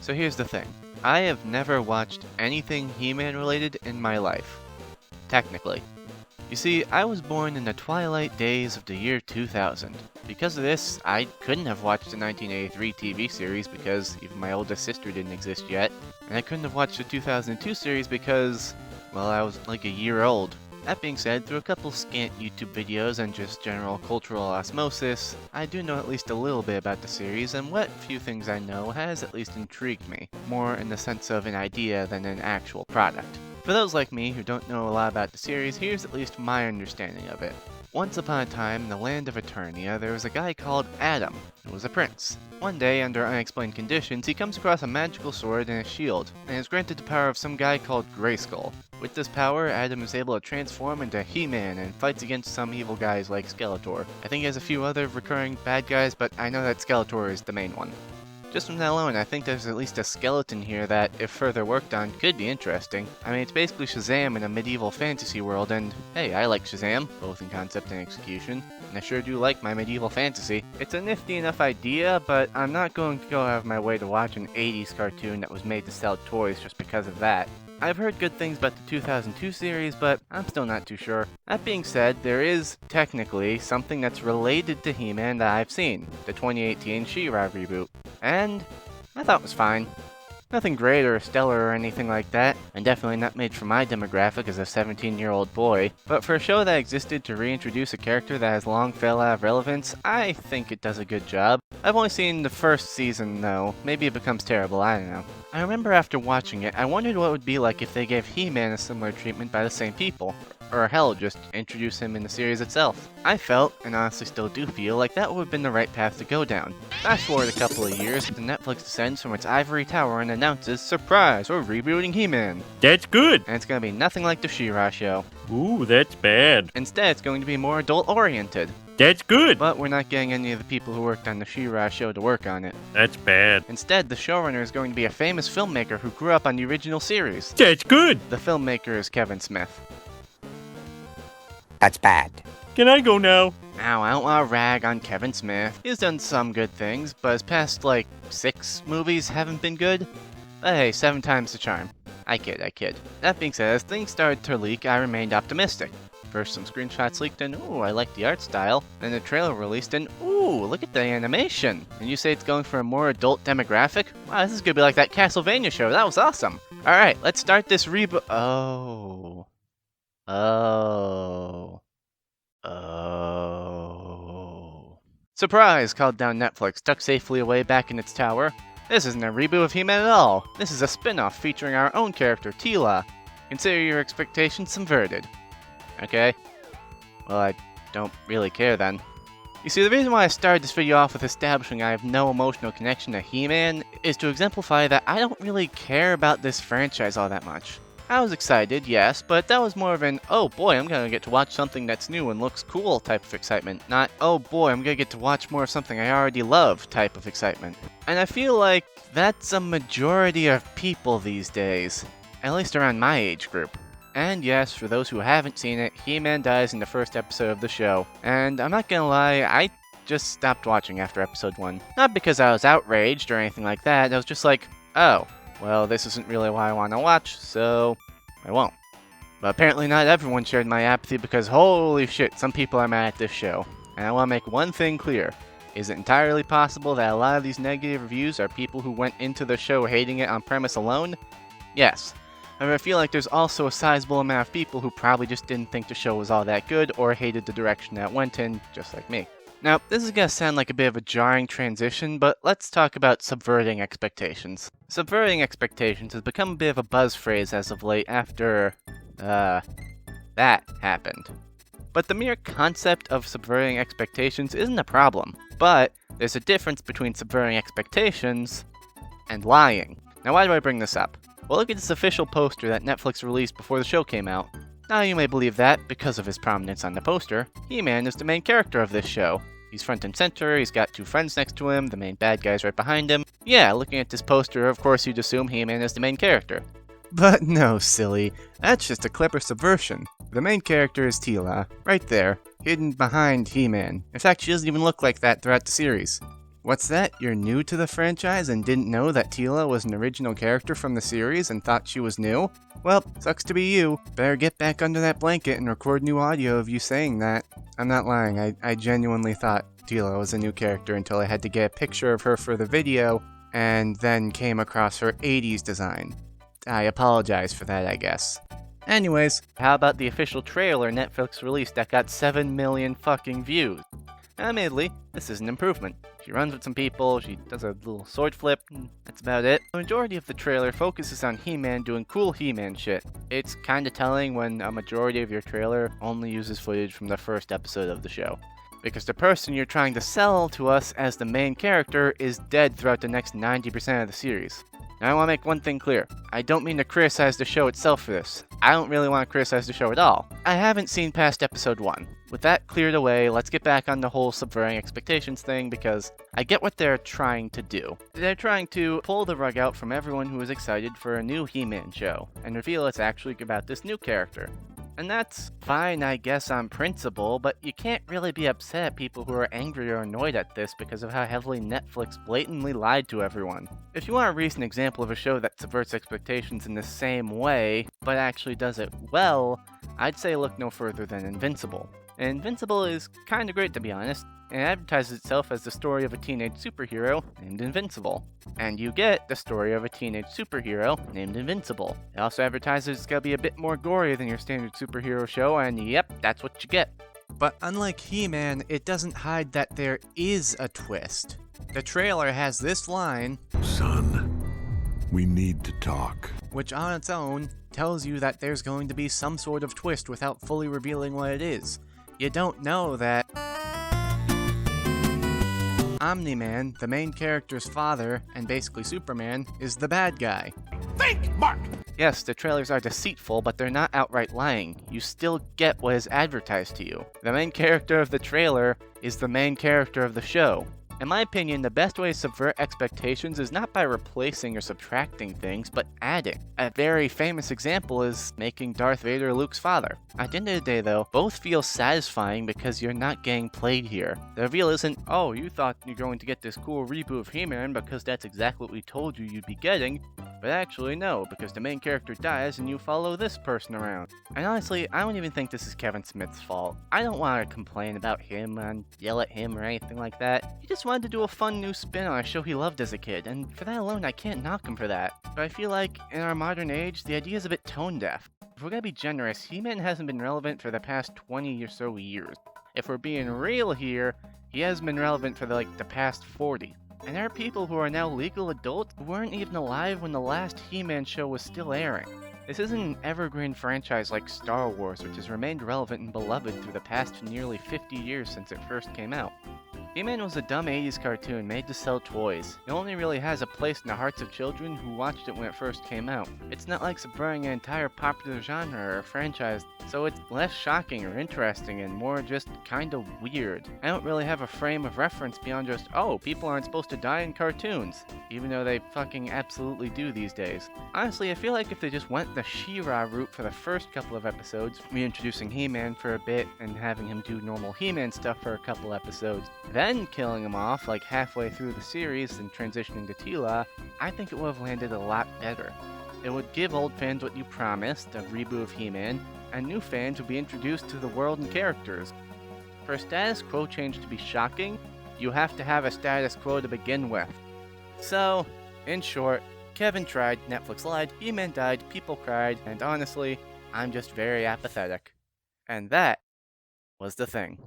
So here's the thing. I have never watched anything He-Man related in my life. Technically. You see, I was born in the twilight days of the year 2000. Because of this, I couldn't have watched the 1983 TV series because even my oldest sister didn't exist yet. And I couldn't have watched the 2002 series because, well, I was like a year old. That being said, through a couple scant YouTube videos and just general cultural osmosis, I do know at least a little bit about the series, and what few things I know has at least intrigued me, more in the sense of an idea than an actual product. For those like me who don't know a lot about the series, here's at least my understanding of it. Once upon a time, in the land of Eternia, there was a guy called Adam, who was a prince. One day, under unexplained conditions, he comes across a magical sword and a shield, and is granted the power of some guy called Grayskull. With this power, Adam is able to transform into He-Man and fights against some evil guys like Skeletor. I think he has a few other recurring bad guys, but I know that Skeletor is the main one. Just from that alone, I think there's at least a skeleton here that, if further worked on, could be interesting. I mean, it's basically Shazam in a medieval fantasy world, and hey, I like Shazam, both in concept and execution, and I sure do like my medieval fantasy. It's a nifty enough idea, but I'm not going to go out of my way to watch an 80s cartoon that was made to sell toys just because of that. I've heard good things about the 2002 series, but I'm still not too sure. That being said, there is, technically, something that's related to He-Man that I've seen, the 2018 She-Ra reboot. And I thought it was fine. Nothing great or stellar or anything like that, and definitely not made for my demographic as a 17-year-old boy. But for a show that existed to reintroduce a character that has long fell out of relevance, I think it does a good job. I've only seen the first season though, maybe it becomes terrible, I don't know. I remember after watching it, I wondered what it would be like if they gave He-Man a similar treatment by the same people. Or hell, just introduce him in the series itself. I felt, and honestly still do feel, like that would have been the right path to go down. Fast forward a couple of years, the Netflix descends from its ivory tower and announces, surprise, we're rebooting He-Man. That's good. And it's gonna be nothing like the She-Ra show. Ooh, that's bad. Instead, it's going to be more adult-oriented. That's good. But we're not getting any of the people who worked on the She-Ra show to work on it. That's bad. Instead, the showrunner is going to be a famous filmmaker who grew up on the original series. That's good. The filmmaker is Kevin Smith. That's bad. Can I go now? Now, I don't want to rag on Kevin Smith. He's done some good things, but his past, 6 movies haven't been good. But hey, 7 times the charm. I kid. That being said, as things started to leak, I remained optimistic. First, some screenshots leaked and ooh, I like the art style. Then the trailer released and ooh, look at the animation. And you say it's going for a more adult demographic? Wow, this is gonna be like that Castlevania show. That was awesome. Alright, let's start this reboot. Oh. Surprise! Called down Netflix, tucked safely away back in its tower. This isn't a reboot of He-Man at all. This is a spin-off featuring our own character, Teela. Consider your expectations subverted. Okay? Well, I don't really care then. You see, the reason why I started this video off with establishing I have no emotional connection to He-Man is to exemplify that I don't really care about this franchise all that much. I was excited, yes, but that was more of an, oh boy, I'm gonna get to watch something that's new and looks cool type of excitement, not, oh boy, I'm gonna get to watch more of something I already love type of excitement. And I feel like that's a majority of people these days, at least around my age group. And yes, for those who haven't seen it, He-Man dies in the first episode of the show, and I'm not gonna lie, I just stopped watching after episode 1. Not because I was outraged or anything like that, I was just like, oh. Well, this isn't really what I want to watch, so I won't. But apparently not everyone shared my apathy because holy shit, some people are mad at this show. And I want to make one thing clear. Is it entirely possible that a lot of these negative reviews are people who went into the show hating it on premise alone? Yes. However, I feel like there's also a sizable amount of people who probably just didn't think the show was all that good or hated the direction that it went in, just like me. Now, this is going to sound like a bit of a jarring transition, but let's talk about subverting expectations. Subverting expectations has become a bit of a buzz phrase as of late after, that happened. But the mere concept of subverting expectations isn't a problem, but there's a difference between subverting expectations and lying. Now, why do I bring this up? Well, look at this official poster that Netflix released before the show came out. Now you may believe that, because of his prominence on the poster, He-Man is the main character of this show. He's front and center, he's got 2 friends next to him, the main bad guy's right behind him. Yeah, looking at this poster, of course you'd assume He-Man is the main character. But no, silly. That's just a clever subversion. The main character is Tila, right there, hidden behind He-Man. In fact, she doesn't even look like that throughout the series. What's that? You're new to the franchise and didn't know that Tila was an original character from the series and thought she was new? Well, sucks to be you. Better get back under that blanket and record new audio of you saying that. I'm not lying, I genuinely thought Tila was a new character until I had to get a picture of her for the video and then came across her 80s design. I apologize for that, I guess. Anyways, how about the official trailer Netflix released that got 7 million fucking views? Admittedly, this is an improvement. She runs with some people, she does a little sword flip, and that's about it. The majority of the trailer focuses on He-Man doing cool He-Man shit. It's kinda telling when a majority of your trailer only uses footage from the first episode of the show. Because the person you're trying to sell to us as the main character is dead throughout the next 90% of the series. Now I want to make one thing clear. I don't mean to criticize the show itself for this. I don't really want to criticize the show at all. I haven't seen past episode 1. With that cleared away, let's get back on the whole subverting expectations thing because I get what they're trying to do. They're trying to pull the rug out from everyone who is excited for a new He-Man show and reveal it's actually about this new character. And that's fine, I guess, on principle, but you can't really be upset at people who are angry or annoyed at this because of how heavily Netflix blatantly lied to everyone. If you want a recent example of a show that subverts expectations in the same way, but actually does it well, I'd say look no further than Invincible. And Invincible is kinda great, to be honest. It advertises itself as the story of a teenage superhero named Invincible. And you get the story of a teenage superhero named Invincible. It also advertises it's gonna be a bit more gory than your standard superhero show, and yep, that's what you get. But unlike He-Man, it doesn't hide that there is a twist. The trailer has this line, Son, we need to talk. which on its own tells you that there's going to be some sort of twist without fully revealing what it is. You don't know that Omni-Man, the main character's father, and basically Superman, is the bad guy. Think, Mark! Yes, the trailers are deceitful, but they're not outright lying. You still get what is advertised to you. The main character of the trailer is the main character of the show. In my opinion, the best way to subvert expectations is not by replacing or subtracting things, but adding. A very famous example is making Darth Vader Luke's father. At the end of the day though, both feel satisfying because you're not getting played here. The reveal isn't, oh, you thought you're going to get this cool reboot of He-Man because that's exactly what we told you you'd be getting. But actually no, because the main character dies and you follow this person around. And honestly, I don't even think this is Kevin Smith's fault. I don't want to complain about him and yell at him or anything like that. He just wanted to do a fun new spin on a show he loved as a kid, and for that alone I can't knock him for that. But I feel like, in our modern age, the idea is a bit tone deaf. If we're gonna be generous, He-Man hasn't been relevant for the past 20 or so years. If we're being real here, he has been relevant for the past 40. And there are people who are now legal adults who weren't even alive when the last He-Man show was still airing. This isn't an evergreen franchise like Star Wars, which has remained relevant and beloved through the past nearly 50 years since it first came out. He-Man was a dumb 80s cartoon made to sell toys. It only really has a place in the hearts of children who watched it when it first came out. It's not like subverting an entire popular genre or franchise, so it's less shocking or interesting and more just kinda weird. I don't really have a frame of reference beyond just, oh, people aren't supposed to die in cartoons, even though they fucking absolutely do these days. Honestly, I feel like if they just went the She-Ra route for the first couple of episodes, reintroducing He-Man for a bit and having him do normal He-Man stuff for a couple episodes, then killing him off like halfway through the series and transitioning to Tila, I think it would have landed a lot better. It would give old fans what you promised, a reboot of He-Man, and new fans would be introduced to the world and characters. For a status quo change to be shocking, you have to have a status quo to begin with. So, in short, Kevin tried, Netflix lied, He-Man died, people cried, and honestly, I'm just very apathetic. And that was the thing.